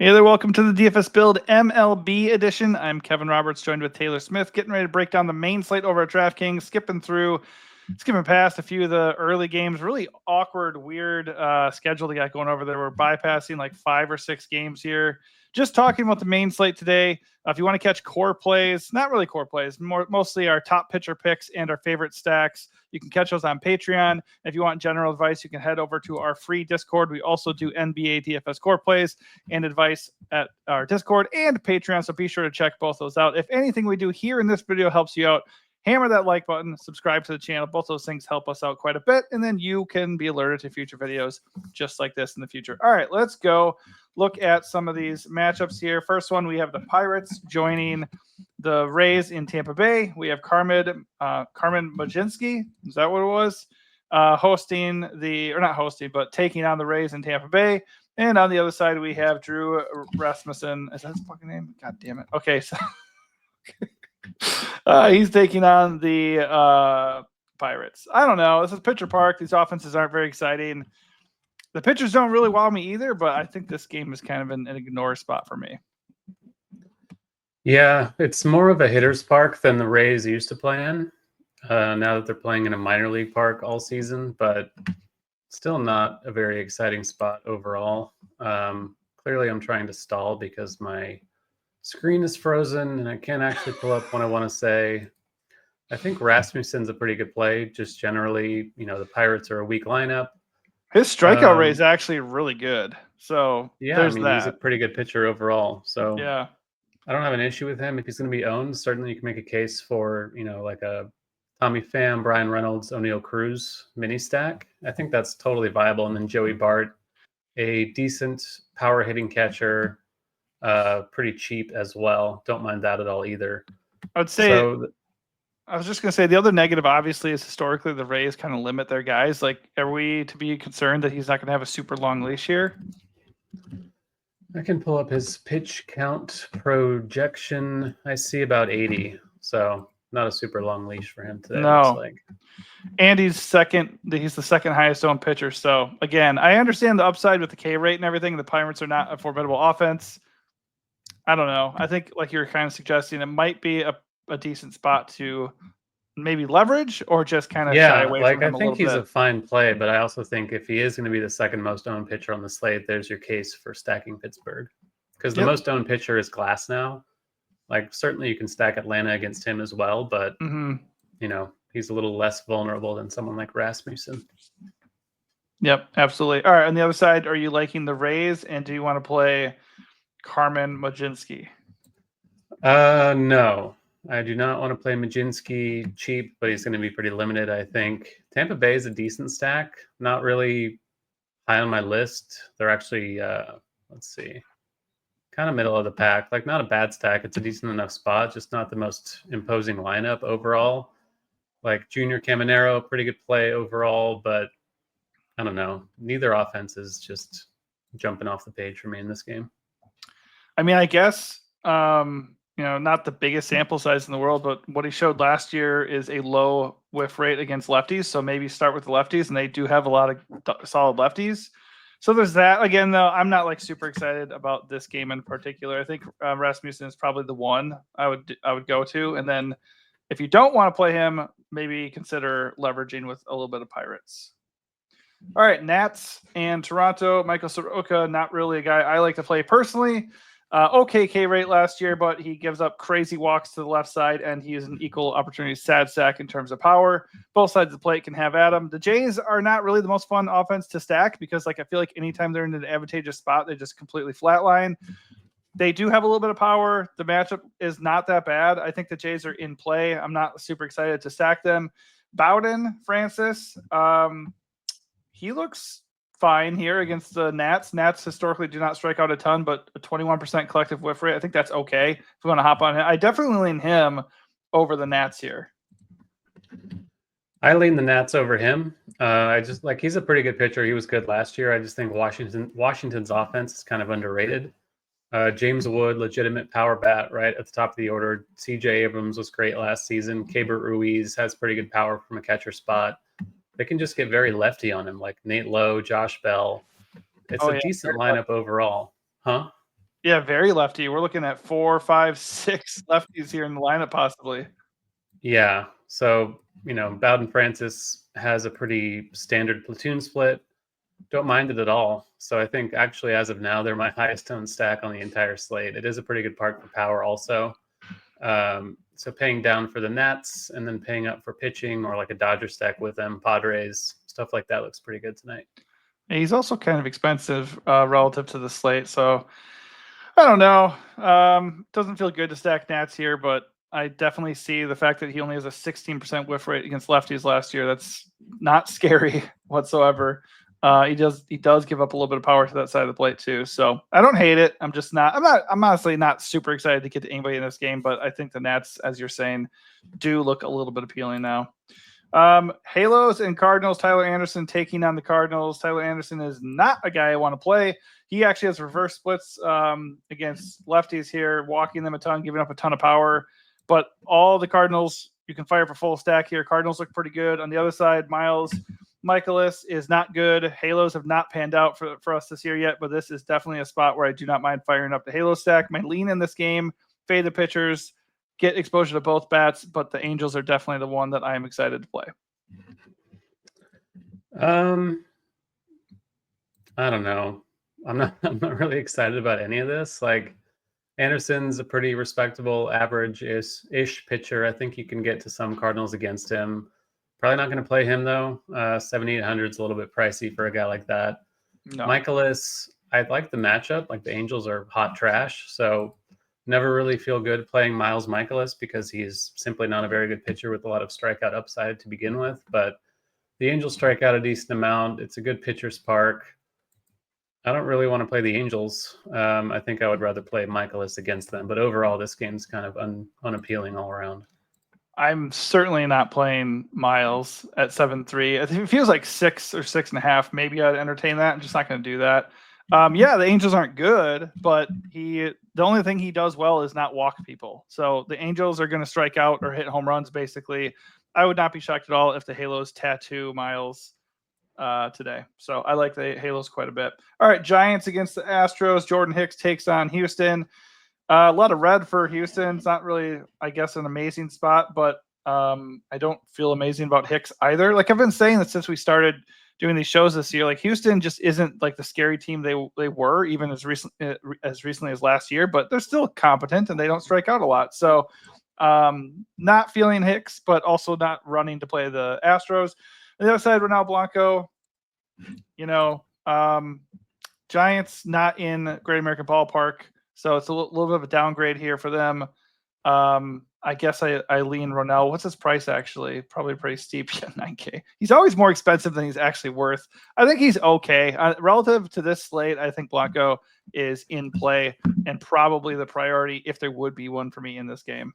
Hey there, welcome to the DFS Build MLB edition. I'm Kevin Roberts, joined with Taylor Smith, getting ready to break down the main slate over at DraftKings, skipping past a few of the early games. Really awkward, weird schedule they got going over there. We're bypassing like 5 or 6 games here. Just talking about the main slate today. If you want to catch core plays, not really core plays, mostly our top pitcher picks and our favorite stacks, you can catch those on Patreon. If you want general advice, you can head over to our free Discord. We also do NBA DFS core plays and advice at our Discord and Patreon, so be sure to check both those out. If anything we do here in this video helps you out, hammer that like button, subscribe to the channel. Both those things help us out quite a bit, and then you can be alerted to future videos just like this in the future. All right, let's go look at some of these matchups here. First one, we have the Pirates joining the Rays in Tampa Bay. We have Carmen Mlodzinski. Is that what it was? Taking on the Rays in Tampa Bay. And on the other side, we have Drew Rasmussen. Is that his fucking name? God damn it. Okay, so he's taking on the Pirates. I don't know. This is Pitcher Park. These offenses aren't very exciting. The pitchers don't really wow me either, but I think this game is kind of an ignore spot for me. Yeah, it's more of a hitter's park than the Rays used to play in. Now that they're playing in a minor league park all season, but still not a very exciting spot overall. Clearly, I'm trying to stall because my screen is frozen and I can't actually pull up what I want to say. I think Rasmussen's a pretty good play. Just generally, the Pirates are a weak lineup. His strikeout rate is actually really good. So yeah, he's a pretty good pitcher overall. So yeah, I don't have an issue with him. If he's going to be owned, certainly you can make a case for, like a Tommy Pham, Brian Reynolds, O'Neill Cruz mini stack. I think that's totally viable. And then Joey Bart, a decent power hitting catcher, pretty cheap as well. Don't mind that at all either. I would say I was just going to say the other negative, obviously, is historically the Rays kind of limit their guys. Like, are we to be concerned that he's not going to have a super long leash here? I can pull up his pitch count projection. I see about 80. So not a super long leash for him today. No. Looks like. And he's the second highest owned pitcher. So again, I understand the upside with the K rate and everything. The Pirates are not a formidable offense. I don't know. I think, like you're kind of suggesting, it might be a decent spot to maybe leverage or just kind of shy away from him I think he's a fine play, but I also think if he is going to be the second most owned pitcher on the slate, there's your case for stacking Pittsburgh. Because the most owned pitcher is Glass now. Like, certainly you can stack Atlanta against him as well, but he's a little less vulnerable than someone like Rasmussen. Yep, absolutely. All right, on the other side, are you liking the Rays, and do you want to play Carmen Mlodzinski? No. I do not want to play Mlodzinski cheap, but he's going to be pretty limited, I think. Tampa Bay is a decent stack. Not really high on my list. They're actually, let's see, kind of middle of the pack. Like, not a bad stack. It's a decent enough spot, just not the most imposing lineup overall. Like, Junior Caminero, pretty good play overall, but I don't know. Neither offense is just jumping off the page for me in this game. I mean, I guess, not the biggest sample size in the world, but what he showed last year is a low whiff rate against lefties. So maybe start with the lefties, and they do have a lot of solid lefties. So there's that. Again, though, I'm not like super excited about this game in particular. I think Rasmussen is probably the one I would go to. And then if you don't want to play him, maybe consider leveraging with a little bit of Pirates. All right, Nats and Toronto. Michael Soroka, not really a guy I like to play personally. Okay K rate last year, but he gives up crazy walks to the left side, and he is an equal opportunity sad sack in terms of power. Both sides of the plate can have at him. The Jays are not really the most fun offense to stack because, I feel like anytime they're in an advantageous spot, they just completely flatline. They do have a little bit of power. The matchup is not that bad. I think the Jays are in play. I'm not super excited to stack them. Bowden, Francis, he looks fine here against the Nats. Nats historically do not strike out a ton, but a 21% collective whiff rate, I think that's okay. If we want to hop on him, I definitely lean him over the Nats here. I lean the Nats over him. I just he's a pretty good pitcher. He was good last year. I just think Washington's offense is kind of underrated. James Wood, legitimate power bat right at the top of the order. CJ Abrams was great last season. Keibert Ruiz has pretty good power from a catcher spot. They can just get very lefty on him, like Nate Lowe, Josh Bell. It's a decent lineup overall. Huh? Yeah, very lefty. We're looking at 4, 5, 6 lefties here in the lineup, possibly. Yeah. So, Bowden Francis has a pretty standard platoon split. Don't mind it at all. So I think actually as of now, they're my highest owned stack on the entire slate. It is a pretty good park for power also. So paying down for the Nats and then paying up for pitching or like a Dodger stack with them, Padres, stuff like that looks pretty good tonight. He's also kind of expensive relative to the slate. So I don't know. Doesn't feel good to stack Nats here, but I definitely see the fact that he only has a 16% whiff rate against lefties last year. That's not scary whatsoever. He does give up a little bit of power to that side of the plate too. So I don't hate it. I'm honestly not super excited to get to anybody in this game, but I think the Nats, as you're saying, do look a little bit appealing now. Halos and Cardinals, Tyler Anderson taking on the Cardinals. Tyler Anderson is not a guy I want to play. He actually has reverse splits against lefties here, walking them a ton, giving up a ton of power. But all the Cardinals, you can fire for full stack here. Cardinals look pretty good. On the other side, Michaelis is not good. Halos have not panned out for us this year yet, but this is definitely a spot where I do not mind firing up the Halo stack. My lean in this game, fade the pitchers, get exposure to both bats, but the Angels are definitely the one that I am excited to play. I don't know. I'm not really excited about any of this. Like Anderson's a pretty respectable average-ish pitcher. I think you can get to some Cardinals against him. Probably not going to play him though. 7,800 is a little bit pricey for a guy like that. No. Michaelis, I like the matchup. Like the Angels are hot trash, so never really feel good playing Miles Michaelis because he's simply not a very good pitcher with a lot of strikeout upside to begin with. But the Angels strike out a decent amount. It's a good pitcher's park. I don't really want to play the Angels. I think I would rather play Michaelis against them. But overall, this game's kind of unappealing all around. I'm certainly not playing Miles at 7-3. I think it feels like 6 or 6.5. Maybe I'd entertain that. I'm just not going to do that. Yeah, the Angels aren't good, but the only thing he does well is not walk people. So the Angels are going to strike out or hit home runs, basically. I would not be shocked at all if the Halos tattoo Miles today. So I like the Halos quite a bit. All right, Giants against the Astros. Jordan Hicks takes on Houston. A lot of red for Houston. It's not really, I guess, an amazing spot, but I don't feel amazing about Hicks either. Like I've been saying that since we started doing these shows this year, like Houston just isn't like the scary team they were even as recently as last year, but they're still competent and they don't strike out a lot. So not feeling Hicks, but also not running to play the Astros. On the other side, Ronaldo Blanco, Giants not in Great American Ballpark. So it's a little bit of a downgrade here for them. I guess I lean Ronell. What's his price actually? Probably pretty steep. Yeah, 9K. He's always more expensive than he's actually worth. I think he's okay. Relative to this slate, I think Blanco is in play and probably the priority if there would be one for me in this game.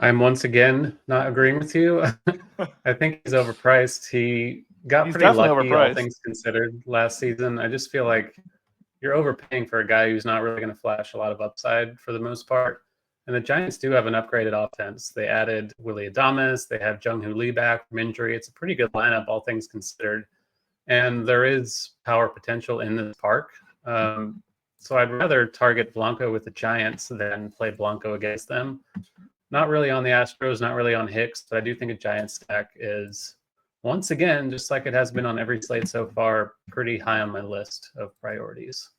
I'm once again not agreeing with you. I think he's overpriced. He's pretty lucky, all things considered, last season. I just feel like you're overpaying for a guy who's not really going to flash a lot of upside for the most part. And the Giants do have an upgraded offense. They added Willy Adames. They have Jung-Hoo Lee back from injury. It's a pretty good lineup, all things considered. And there is power potential in this park. So I'd rather target Blanco with the Giants than play Blanco against them. Not really on the Astros, not really on Hicks, but I do think a Giants stack is, once again, just like it has been on every slate so far, pretty high on my list of priorities.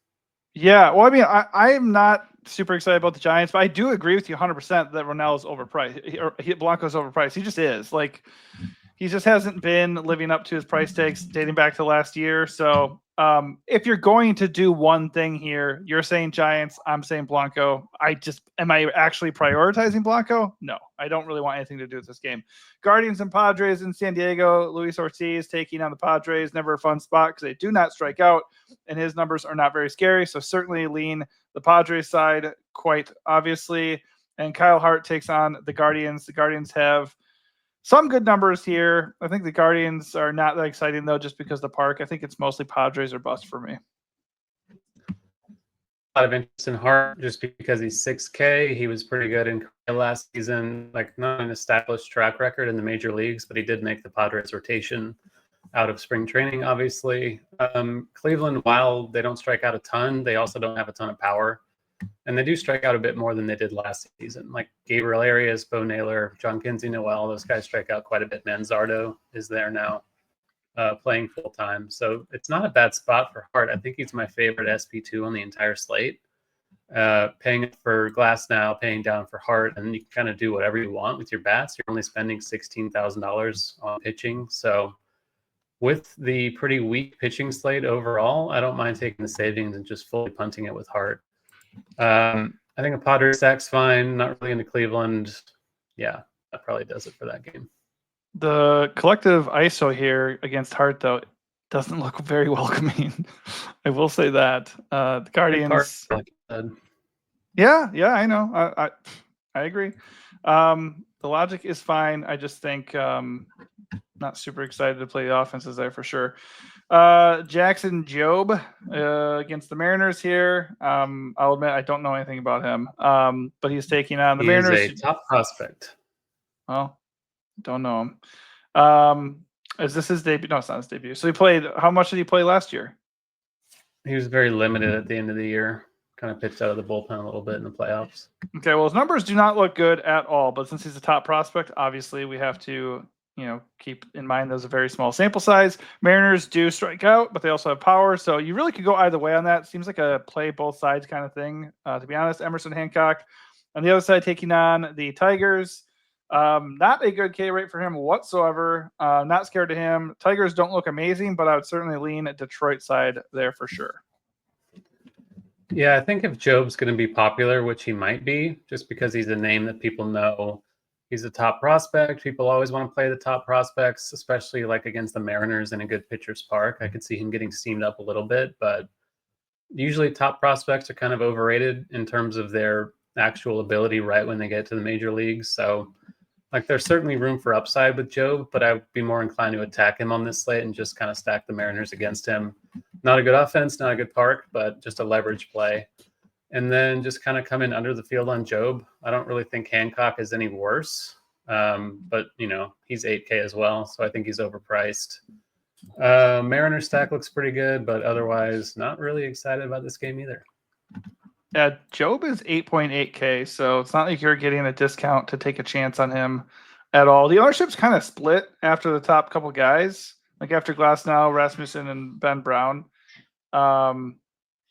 Yeah, well, I mean, I'm not super excited about the Giants, but I do agree with you 100% that Ronaldo's overpriced. Blanco's overpriced. He just is. Like, he just hasn't been living up to his price tags dating back to last year. So if you're going to do one thing here, you're saying Giants, I'm saying Blanco. Am I actually prioritizing Blanco? No, I don't really want anything to do with this game. Guardians and Padres in San Diego. Luis Ortiz taking on the Padres. Never a fun spot because they do not strike out, and his numbers are not very scary. So certainly lean the Padres side quite obviously. And Kyle Hart takes on the Guardians. The Guardians have some good numbers here. I think the Guardians are not that exciting, though, just because the park. I think it's mostly Padres or bust for me. A lot of interest in Hart just because he's 6K. He was pretty good in last season. Like, not an established track record in the major leagues, but he did make the Padres rotation out of spring training, obviously. Cleveland, while they don't strike out a ton, they also don't have a ton of power. And they do strike out a bit more than they did last season. Like Gabriel Arias, Bo Naylor, John Kinsey Noel, those guys strike out quite a bit. Manzardo is there now playing full time. So it's not a bad spot for Hart. I think he's my favorite SP2 on the entire slate. Paying for Glass now, paying down for Hart, and you can kind of do whatever you want with your bats. You're only spending $16,000 on pitching. So with the pretty weak pitching slate overall, I don't mind taking the savings and just fully punting it with Hart. I think a Padres stack's fine. Not really into Cleveland. Yeah, that probably does it for that game. The collective ISO here against Hart, though, doesn't look very welcoming. I will say that. The Guardians. Yeah, I know. I agree. The logic is fine. I just think not super excited to play the offenses there for sure. Jackson Jobe against the Mariners here. I'll admit I don't know anything about him, but he's taking on the Mariners. He's a top prospect. Well, don't know him. Is this his debut? No, it's not his debut. So he played. How much did he play last year? He was very limited at the end of the year. Kind of pitched out of the bullpen a little bit in the playoffs. Okay, well, his numbers do not look good at all. But since he's a top prospect, obviously we have to, keep in mind there's a very small sample size. Mariners do strike out, but they also have power. So you really could go either way on that. Seems like a play both sides kind of thing. To be honest, Emerson Hancock on the other side taking on the Tigers. Not a good K rate for him whatsoever. Not scared of him. Tigers don't look amazing, but I would certainly lean at Detroit side there for sure. Yeah, I think if Jobe's going to be popular, which he might be, just because he's a name that people know, he's a top prospect. People always want to play the top prospects, especially like against the Mariners in a good pitcher's park. I could see him getting steamed up a little bit, but usually top prospects are kind of overrated in terms of their actual ability right when they get to the major leagues. So like there's certainly room for upside with Jobe, but I would be more inclined to attack him on this slate and just kind of stack the Mariners against him. Not a good offense, not a good park, but just a leverage play. And then just kind of come in under the field on Jobe. I don't really think Hancock is any worse, but he's 8K as well, so I think he's overpriced. Mariners stack looks pretty good, but otherwise not really excited about this game either. Yeah, Jobe is 8.8K, so it's not like you're getting a discount to take a chance on him at all. The ownership's kind of split after the top couple guys, like after Glasnow, Rasmussen, and Ben Brown.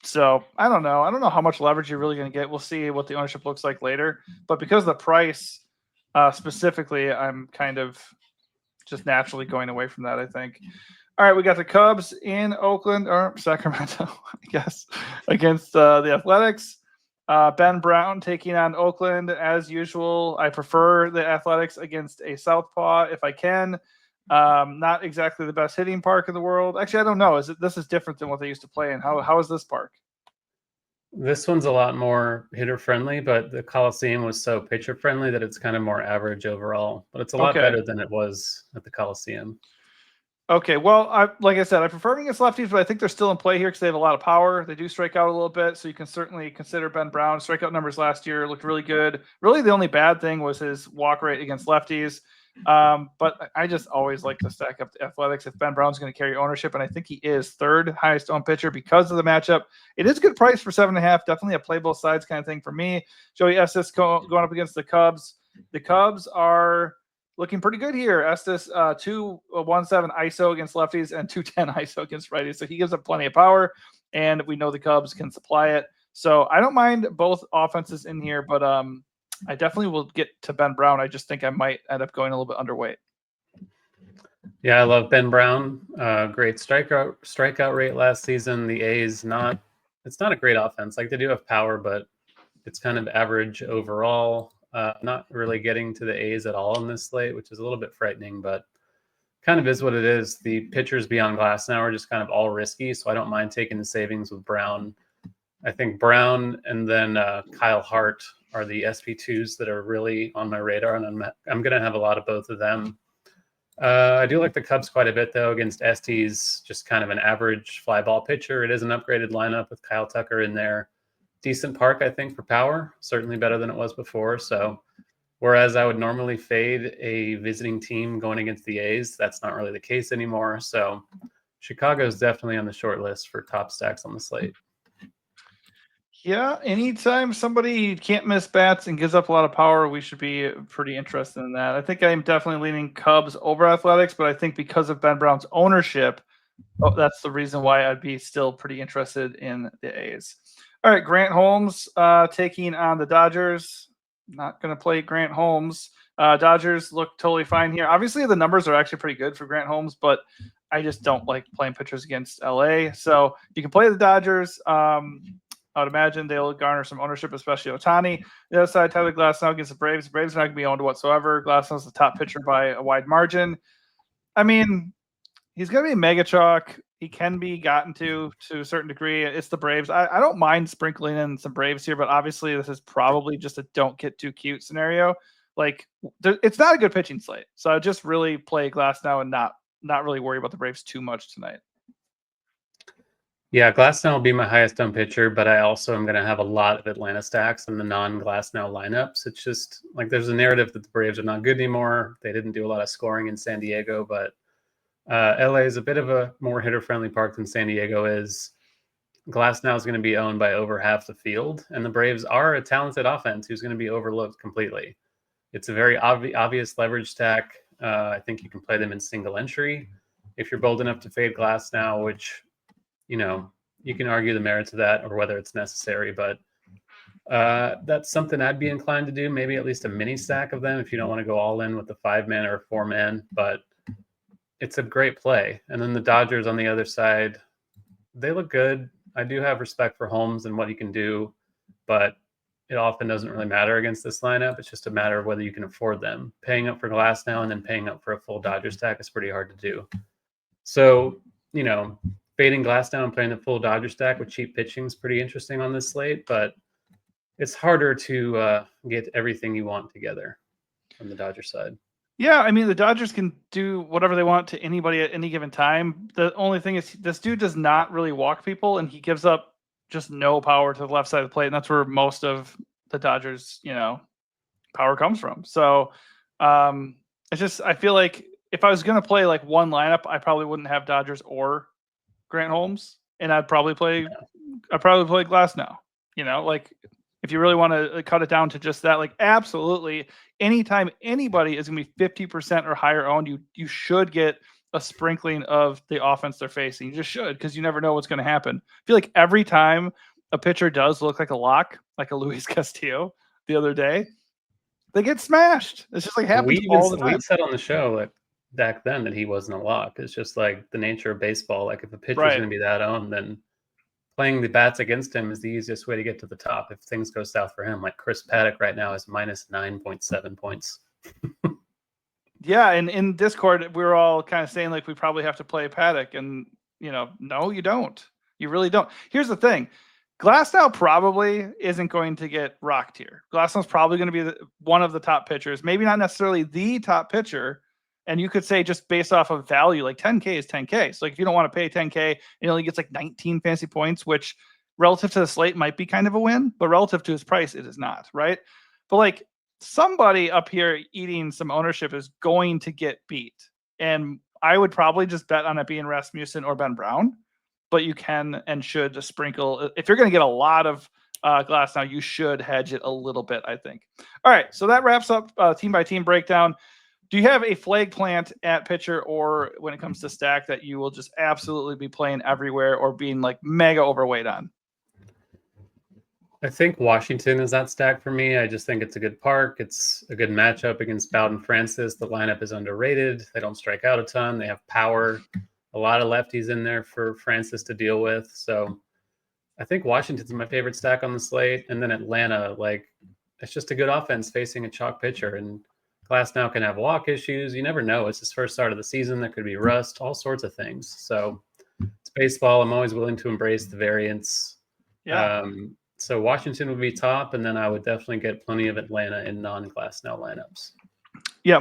So I don't know. I don't know how much leverage you're really going to get. We'll see what the ownership looks like later. But because of the price specifically, I'm kind of just naturally going away from that, I think. All right, we got the Cubs in Oakland or Sacramento, I guess, against the Athletics. Ben Brown taking on Oakland as usual. I prefer the Athletics against a southpaw if I can. Not exactly the best hitting park in the world. Actually, I don't know. This is different than what they used to play in? How is this park? This one's a lot more hitter friendly, but the Coliseum was so pitcher friendly that it's kind of more average overall. But it's a lot better than it was at the Coliseum. Okay, well, like I said, I prefer against lefties, but I think they're still in play here because they have a lot of power. They do strike out a little bit, so you can certainly consider Ben Brown. Strikeout numbers last year looked really good. Really, the only bad thing was his walk rate against lefties. But I just always like to stack up the Athletics if Ben Brown's going to carry ownership, and I think he is third highest owned pitcher because of the matchup. It is a good price for 7.5. Definitely a play both sides kind of thing for me. Joey Estes going up against the Cubs. The Cubs are looking pretty good here. Estes 217 ISO against lefties and 210 ISO against righties. So he gives up plenty of power, and we know the Cubs can supply it. So I don't mind both offenses in here, but I definitely will get to Ben Brown. I just think I might end up going a little bit underweight. Yeah, I love Ben Brown. Great strikeout rate last season. The A's it's not a great offense. Like they do have power, but it's kind of average overall. Not really getting to the A's at all in this slate, which is a little bit frightening, but kind of is what it is. The pitchers beyond Glass now are just kind of all risky, so I don't mind taking the savings with Brown. I think Brown and then Kyle Hart are the SP2s that are really on my radar, and I'm going to have a lot of both of them. I do like the Cubs quite a bit, though, against Estes, just kind of an average fly ball pitcher. It is an upgraded lineup with Kyle Tucker in there. Decent park, I think, for power. Certainly better than it was before. So Whereas I would normally fade a visiting team going against the A's. That's not really the case anymore. So Chicago is definitely on the short list for top stacks on the slate. Yeah, anytime somebody can't miss bats and gives up a lot of power, we should be pretty interested in that. I think I'm definitely leaning Cubs over Athletics, but I think because of Ben Brown's ownership, that's the reason why I'd be still pretty interested in the A's. All right, Grant Holmes taking on the Dodgers. Not going to play Grant Holmes. Dodgers look totally fine here. Obviously, the numbers are actually pretty good for Grant Holmes, but I just don't like playing pitchers against LA. So you can play the Dodgers. I would imagine they'll garner some ownership, especially Ohtani. The other side, Tyler Glasnow against the Braves. The Braves are not going to be owned whatsoever. Glasnow's the top pitcher by a wide margin. I mean, he's going to be mega chalk. He can be gotten to a certain degree. It's the Braves. I don't mind sprinkling in some Braves here, but obviously this is probably just a don't get too cute scenario. Like, it's not a good pitching slate. So I just really play Glasnow and not really worry about the Braves too much tonight. Yeah, Glasnow will be my highest owned pitcher, but I also am going to have a lot of Atlanta stacks in the non-Glasnow lineups. It's just like there's a narrative that the Braves are not good anymore. They didn't do a lot of scoring in San Diego, but LA is a bit of a more hitter-friendly park than San Diego is. Glasnow is going to be owned by over half the field, and the Braves are a talented offense who's going to be overlooked completely. It's a very obvious leverage stack. I think you can play them in single entry if you're bold enough to fade Glasnow, which you can argue the merits of that or whether it's necessary, but that's something I'd be inclined to do. Maybe at least a mini stack of them if you don't want to go all in with the 5-man or 4-man, but it's a great play. And then the Dodgers on the other side, they look good. I do have respect for Holmes and what he can do, but it often doesn't really matter against this lineup. It's just a matter of whether you can afford them. Paying up for Glasnow and then paying up for a full Dodger stack is pretty hard to do. So, fading Glasnow and playing the full Dodger stack with cheap pitching is pretty interesting on this slate, but it's harder to get everything you want together from the Dodger side. Yeah, I mean, the Dodgers can do whatever they want to anybody at any given time. The only thing is this dude does not really walk people, and he gives up just no power to the left side of the plate, and that's where most of the Dodgers, power comes from. So it's just, I feel like if I was going to play like one lineup, I probably wouldn't have Dodgers or Grant Holmes, and I'd probably play Glasnow. Like if you really want to cut it down to just that, like absolutely anytime anybody is going to be 50% or higher owned, you should get a sprinkling of the offense they're facing. You just should, because you never know what's going to happen. I feel like every time a pitcher does look like a lock, like a Luis Castillo the other day, they get smashed. It's just like happens all the time. We said on the show like back then that he wasn't a lock. It's just like the nature of baseball. Like if a pitcher's going to be that owned, then playing the bats against him is the easiest way to get to the top if things go south for him. Like Chris Paddock right now is minus 9.7 points. Yeah, and in Discord, we were all kind of saying like we probably have to play Paddock, and no, you don't. You really don't. Here's the thing. Glasnow probably isn't going to get rocked here. Glasnow's probably going to be one of the top pitchers, maybe not necessarily the top pitcher. And you could say just based off of value, like 10K is 10K. So like if you don't want to pay 10K, he only gets like 19 fantasy points, which relative to the slate might be kind of a win, but relative to his price, it is not, right? But like somebody up here eating some ownership is going to get beat. And I would probably just bet on it being Rasmussen or Ben Brown, but you can and should sprinkle. If you're going to get a lot of Glasnow, you should hedge it a little bit, I think. All right, so that wraps up team by team breakdown. Do you have a flag plant at pitcher or when it comes to stack that you will just absolutely be playing everywhere or being like mega overweight on? I think Washington is that stack for me. I just think it's a good park. It's a good matchup against Bowden Francis. The lineup is underrated. They don't strike out a ton. They have power. A lot of lefties in there for Francis to deal with. So I think Washington's my favorite stack on the slate. And then Atlanta, like it's just a good offense facing a chalk pitcher. And Glasnow can have walk issues. You never know. It's his first start of the season. There could be rust, all sorts of things. So it's baseball. I'm always willing to embrace the variance. Yeah. So Washington would be top, and then I would definitely get plenty of Atlanta in non-Glasnow lineups. Yeah,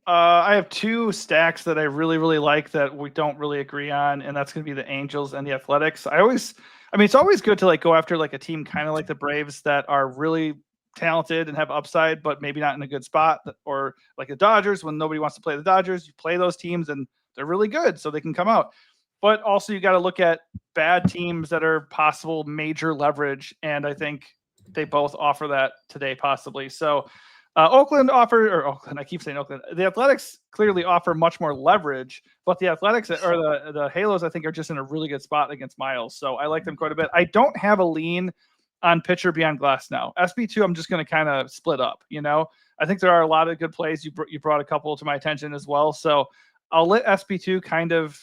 I have two stacks that I really, really like that we don't really agree on, and that's going to be the Angels and the Athletics. It's always good to like go after like a team kind of like the Braves that are really talented and have upside, but maybe not in a good spot, or like the Dodgers, when nobody wants to play the Dodgers, you play those teams and they're really good, so they can come out. But also you got to look at bad teams that are possible major leverage, and I think they both offer that today possibly. So Oakland, I keep saying Oakland. The Athletics clearly offer much more leverage, but the Athletics or the Halos, I think, are just in a really good spot against Miles. So I like them quite a bit. I don't have a lean on pitcher beyond glass now. SB2, I'm just going to kind of split up. I think there are a lot of good plays. You brought a couple to my attention as well. So I'll let SB2 kind of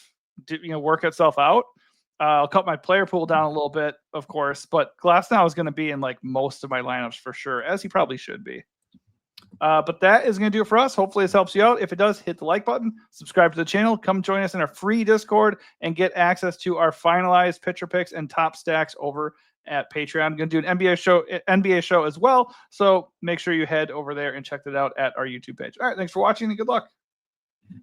work itself out. I'll cut my player pool down a little bit, of course, but glass now is going to be in like most of my lineups for sure, as he probably should be. But that is going to do it for us. Hopefully this helps you out. If it does, hit the like button, subscribe to the channel, come join us in our free Discord, and get access to our finalized pitcher picks and top stacks over at Patreon. I'm going to do an NBA show as well. So make sure you head over there and check that out at our YouTube page. All right. Thanks for watching and good luck.